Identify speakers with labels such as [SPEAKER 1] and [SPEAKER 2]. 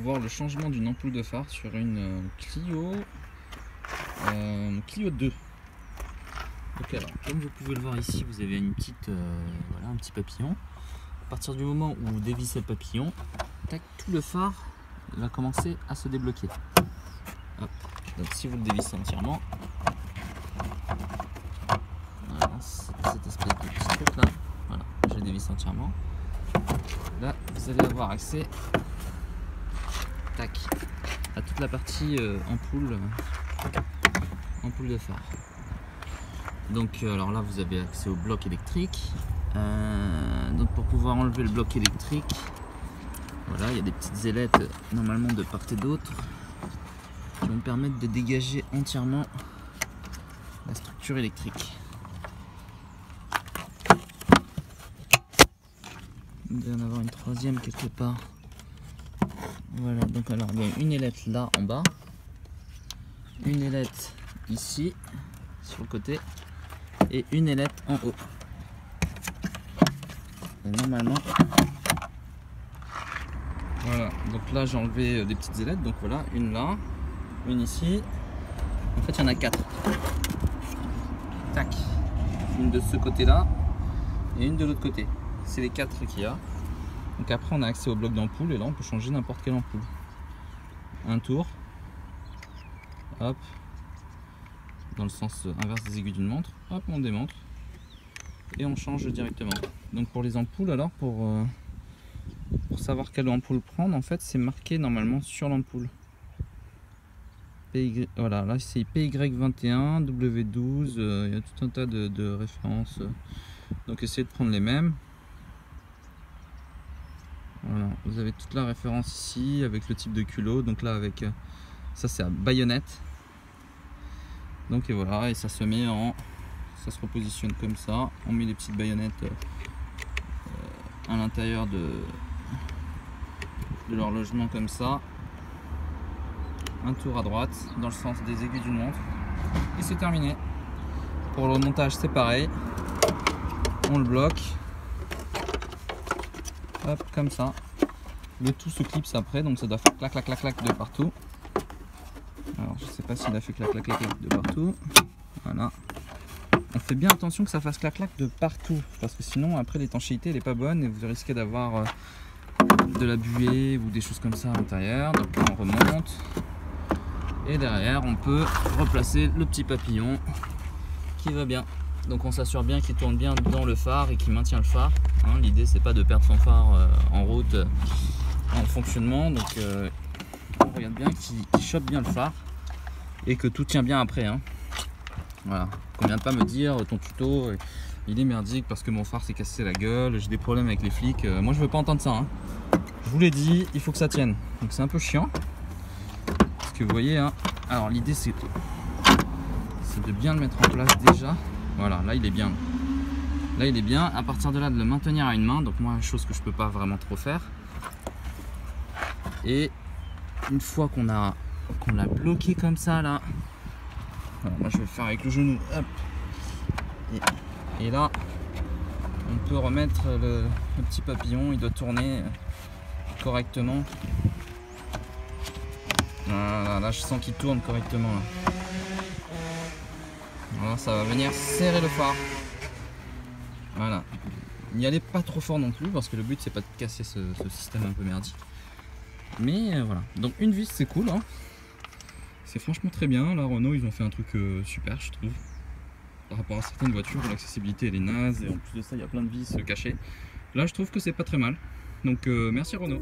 [SPEAKER 1] voir le changement d'une ampoule de phare sur une Clio 2. Donc alors, comme vous pouvez le voir ici, vous avez une petite, voilà, un petit papillon. À partir du moment où vous dévissez le papillon, tac, tout le phare va commencer à se débloquer. Hop. Donc si vous le dévissez entièrement, voilà, cette espèce de petit truc là, voilà, je le dévisse entièrement. Là, vous allez avoir accès, tac, à toute la partie ampoule de phare. Donc alors là, vous avez accès au bloc électrique. Donc pour pouvoir enlever le bloc électrique, voilà, il y a des petites ailettes normalement de part et d'autre qui vont me permettre de dégager entièrement la structure électrique. Il doit y en avoir une troisième quelque part. Voilà, donc alors il y a une ailette là en bas, une ailette ici sur le côté et une ailette en haut. Et normalement, voilà, donc là j'ai enlevé des petites ailettes, donc voilà, une là, une ici, en fait il y en a 4. Tac, une de ce côté là et une de l'autre côté, c'est les 4 qu'il y a. Donc après on a accès au bloc d'ampoule et là on peut changer n'importe quelle ampoule. Un tour, hop, dans le sens inverse des aiguilles d'une montre, hop, on démontre et on change directement. Donc pour les ampoules, alors pour savoir quelle ampoule prendre, en fait c'est marqué normalement sur l'ampoule. Voilà, là c'est PY21, W12, il y a tout un tas de références. Donc essayez de prendre les mêmes. Voilà, vous avez toute la référence ici avec le type de culot. Donc là avec ça c'est à baïonnette. Donc et voilà, et ça se met en, ça se repositionne comme ça. On met les petites baïonnettes à l'intérieur de l'horlogement comme ça. Un tour à droite dans le sens des aiguilles d'une montre et c'est terminé. Pour le montage c'est pareil, on le bloque, hop, comme ça. Le tout se clipse après, donc ça doit faire clac clac clac clac de partout. Alors je sais pas s'il a fait clac clac clac clac de partout. Voilà, on fait bien attention que ça fasse clac clac de partout parce que sinon après l'étanchéité elle est pas bonne et vous risquez d'avoir de la buée ou des choses comme ça à l'intérieur. Donc là on remonte et derrière on peut replacer le petit papillon qui va bien. Donc on s'assure bien qu'il tourne bien dans le phare et qu'il maintient le phare, hein. L'idée c'est pas de perdre son phare en route, en fonctionnement. Donc on regarde bien qu'il chope bien le phare et que tout tient bien après, hein. Voilà, qu'on vient de pas me dire ton tuto il est merdique parce que mon phare s'est cassé la gueule, j'ai des problèmes avec les flics. Moi je veux pas entendre ça, hein. Je vous l'ai dit, il faut que ça tienne. Donc c'est un peu chiant parce que vous voyez, hein. Alors l'idée c'est de bien le mettre en place déjà. Voilà, là il est bien. Là il est bien. À partir de là, de le maintenir à une main. Donc moi, chose que je peux pas vraiment trop faire. Et une fois qu'on l'a bloqué comme ça là, voilà, moi je vais le faire avec le genou. Hop. Et là, on peut remettre le petit papillon. Il doit tourner correctement. Voilà, là je sens qu'il tourne correctement là. Voilà, ça va venir serrer le phare. Voilà. N'y allez pas trop fort non plus parce que le but c'est pas de casser ce système un peu merdique. Mais voilà. Donc une vis c'est cool, hein. C'est franchement très bien. Là Renault ils ont fait un truc super je trouve. Par rapport à certaines voitures où l'accessibilité elle est naze et en plus de ça il y a plein de vis cachées. Là je trouve que c'est pas très mal. Donc merci Renault.